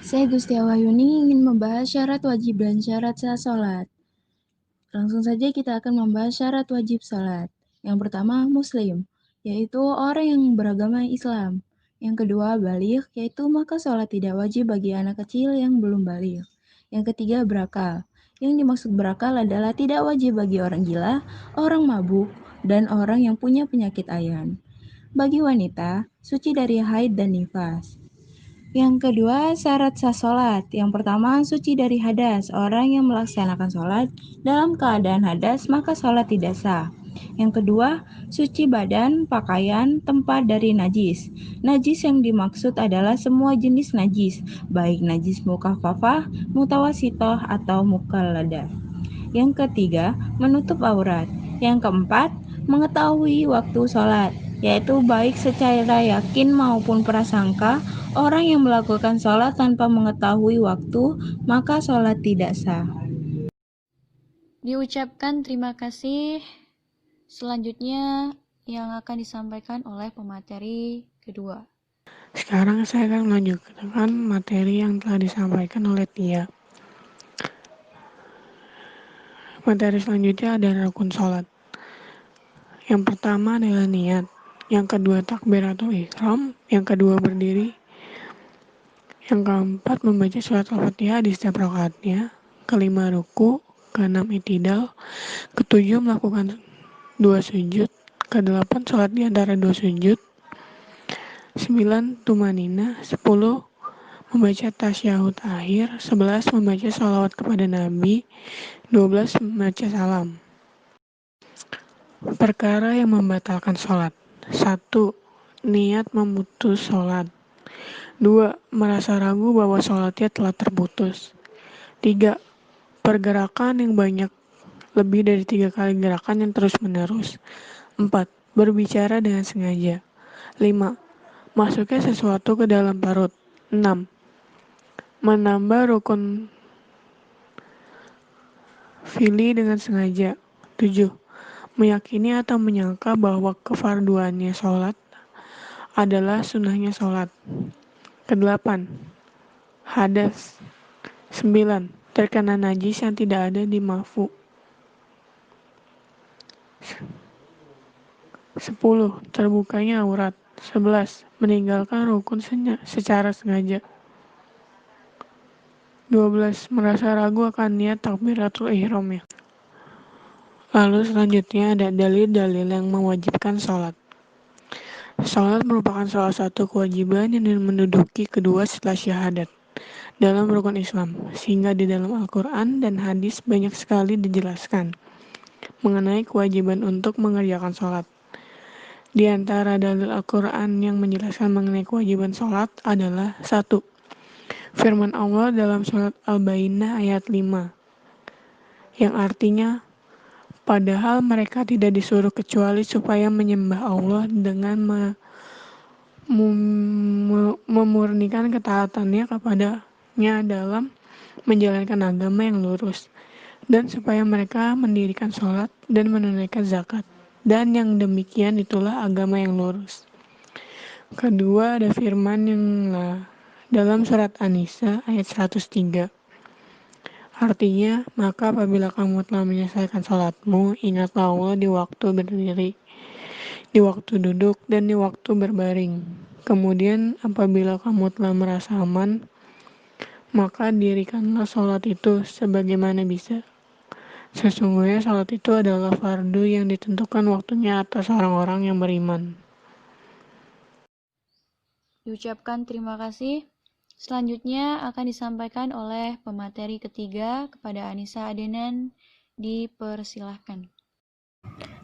Saya Gusti Wahyuni ingin membahas syarat wajib dan syarat sah sholat. Langsung saja kita akan membahas syarat wajib sholat. Yang pertama, Muslim, yaitu orang yang beragama Islam. Yang kedua, baligh, yaitu maka sholat tidak wajib bagi anak kecil yang belum baligh. Yang ketiga, berakal. Yang dimaksud berakal adalah tidak wajib bagi orang gila, orang mabuk, dan orang yang punya penyakit ayan. Bagi wanita, suci dari haid dan nifas. Yang kedua, syarat sah sholat. Yang pertama, suci dari hadas. Orang yang melaksanakan sholat dalam keadaan hadas, maka sholat tidak sah. Yang kedua, suci badan, pakaian, tempat dari najis. Najis yang dimaksud adalah semua jenis najis, baik najis mukaffafah, mutawasitoh, atau mukalladah. Yang ketiga, menutup aurat. Yang keempat, mengetahui waktu sholat, yaitu baik secara yakin maupun prasangka. Orang yang melakukan sholat tanpa mengetahui waktu, maka sholat tidak sah. Diucapkan terima kasih. Selanjutnya yang akan disampaikan oleh pemateri kedua. Sekarang saya akan melanjutkan materi yang telah disampaikan oleh Tia. Materi selanjutnya adalah rukun sholat. Yang pertama adalah niat. Yang kedua takbiratul ihram. Yang kedua berdiri. Yang keempat membaca surat Al-Fatihah di setiap rakaatnya. Kelima ruku. Keenam itidal. Ketujuh melakukan 2 sujud. Kedelapan sholat di antara 2 sujud. 9 tumanina. 10 membaca tasyahud akhir. 11 membaca sholawat kepada Nabi. 12 membaca salam. Perkara yang membatalkan sholat. 1. Niat memutus sholat. 2. Merasa ragu bahwa sholatnya telah terputus. 3. Pergerakan yang banyak, lebih dari 3 kali gerakan yang terus menerus. 4. Berbicara dengan sengaja. 5. Masuknya sesuatu ke dalam perut. 6. Menambah rukun fi'li dengan sengaja. 7. Meyakini atau menyangka bahwa kefarduannya sholat adalah sunnahnya sholat. Kedelapan, hadas. 9. Terkena najis yang tidak ada di mafu. 10. Terbukanya aurat. 11. Meninggalkan rukun secara sengaja. 12. Merasa ragu akan niat takbiratul ihramnya. Lalu selanjutnya ada dalil-dalil yang mewajibkan sholat. Sholat merupakan salah satu kewajiban yang menduduki kedua setelah syahadat dalam rukun Islam, sehingga di dalam Al-Quran dan hadis banyak sekali dijelaskan mengenai kewajiban untuk mengerjakan sholat. Di antara dalil Al-Quran yang menjelaskan mengenai kewajiban sholat adalah 1. Firman Allah dalam surat Al-Bayyinah ayat 5, yang artinya, padahal mereka tidak disuruh kecuali supaya menyembah Allah dengan memurnikan ketaatannya kepadanya dalam menjalankan agama yang lurus, dan supaya mereka mendirikan sholat dan menunaikan zakat, dan yang demikian itulah agama yang lurus. Kedua, ada firman yang dalam surat An-Nisa ayat 103. Artinya, maka apabila kamu telah menyelesaikan sholatmu, ingatlah Allah di waktu berdiri, di waktu duduk, dan di waktu berbaring. Kemudian apabila kamu telah merasa aman, maka dirikanlah sholat itu sebagaimana bisa. Sesungguhnya sholat itu adalah fardu yang ditentukan waktunya atas orang-orang yang beriman. Diucapkan terima kasih. Selanjutnya akan disampaikan oleh pemateri ketiga kepada Anissa Adenan. Dipersilahkan.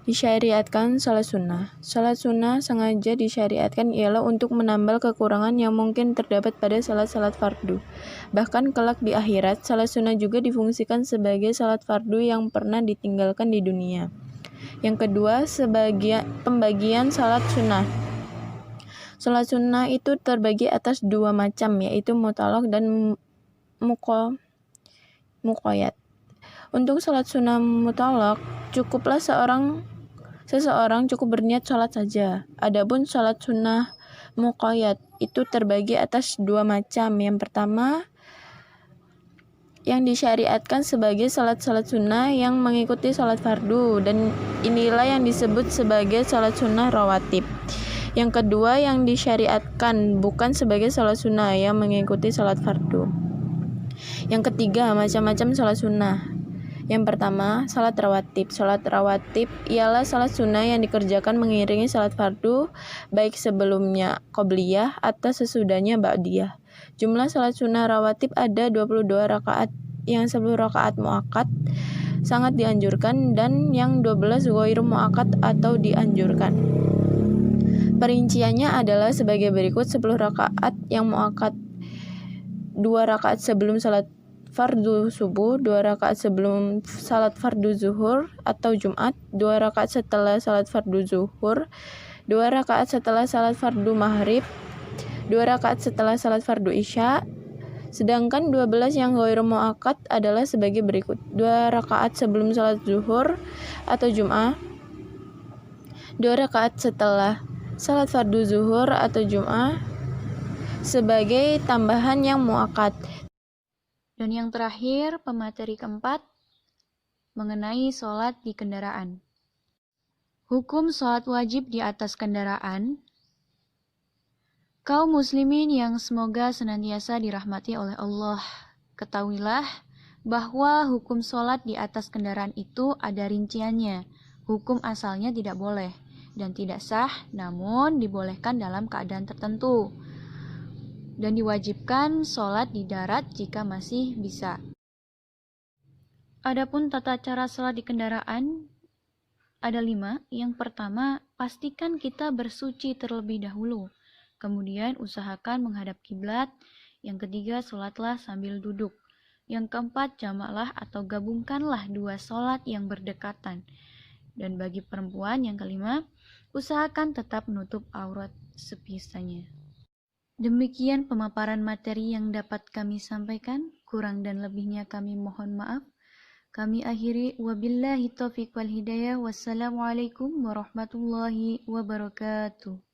Disyariatkan salat sunnah. Salat sunnah sengaja disyariatkan ialah untuk menambal kekurangan yang mungkin terdapat pada salat-salat fardu. Bahkan kelak di akhirat, salat sunnah juga difungsikan sebagai salat fardu yang pernah ditinggalkan di dunia. Yang kedua, pembagian salat sunnah. Salat sunnah itu terbagi atas 2 macam, yaitu mutalaq dan muqayyad. Untuk salat sunnah mutalaq, cukuplah seseorang cukup berniat sholat saja. Adapun sholat sunnah muqayyad itu terbagi atas 2 macam. Yang pertama, yang disyariatkan sebagai salat-salat sunnah yang mengikuti salat fardu, dan inilah yang disebut sebagai salat sunnah rawatib. Yang kedua, yang disyariatkan bukan sebagai salat sunnah yang mengikuti salat fardu. Yang ketiga, macam-macam salat sunnah. Yang pertama, salat rawatib. Salat rawatib ialah salat sunnah yang dikerjakan mengiringi salat fardu, baik sebelumnya qobliyah atau sesudahnya ba'diyah. Jumlah salat sunnah rawatib ada 22 rakaat, yang 10 rakaat muakkad sangat dianjurkan, dan yang 12 ghairu muakkad atau dianjurkan. Perinciannya adalah sebagai berikut: 10 rakaat yang muakkad, 2 rakaat sebelum salat fardu subuh, 2 rakaat sebelum salat fardu zuhur atau Jumat, 2 rakaat setelah salat fardu zuhur, 2 rakaat setelah salat fardu maghrib, 2 rakaat setelah salat fardu isya. Sedangkan 12 yang ghairu muakkad adalah sebagai berikut: 2 rakaat sebelum salat zuhur atau Jum'ah, 2 rakaat setelah salat fardu zuhur atau Jum'ah sebagai tambahan yang muakkad. Dan yang terakhir, pemateri keempat, mengenai sholat di kendaraan. Hukum sholat wajib di atas kendaraan. Kaum muslimin yang semoga senantiasa dirahmati oleh Allah, ketahuilah bahwa hukum sholat di atas kendaraan itu ada rinciannya. Hukum asalnya tidak boleh dan tidak sah, namun dibolehkan dalam keadaan tertentu. Dan diwajibkan sholat di darat jika masih bisa. Adapun tata cara sholat di kendaraan ada 5. Yang pertama, pastikan kita bersuci terlebih dahulu. Kemudian usahakan menghadap kiblat. Yang ketiga, sholatlah sambil duduk. Yang keempat, jamaklah atau gabungkanlah 2 sholat yang berdekatan. Dan bagi perempuan, yang kelima, usahakan tetap menutup aurat sebisanya. Demikian pemaparan materi yang dapat kami sampaikan. Kurang dan lebihnya kami mohon maaf. Kami akhiri, wabillahi taufiq wal hidayah. Wassalamualaikum warahmatullahi wabarakatuh.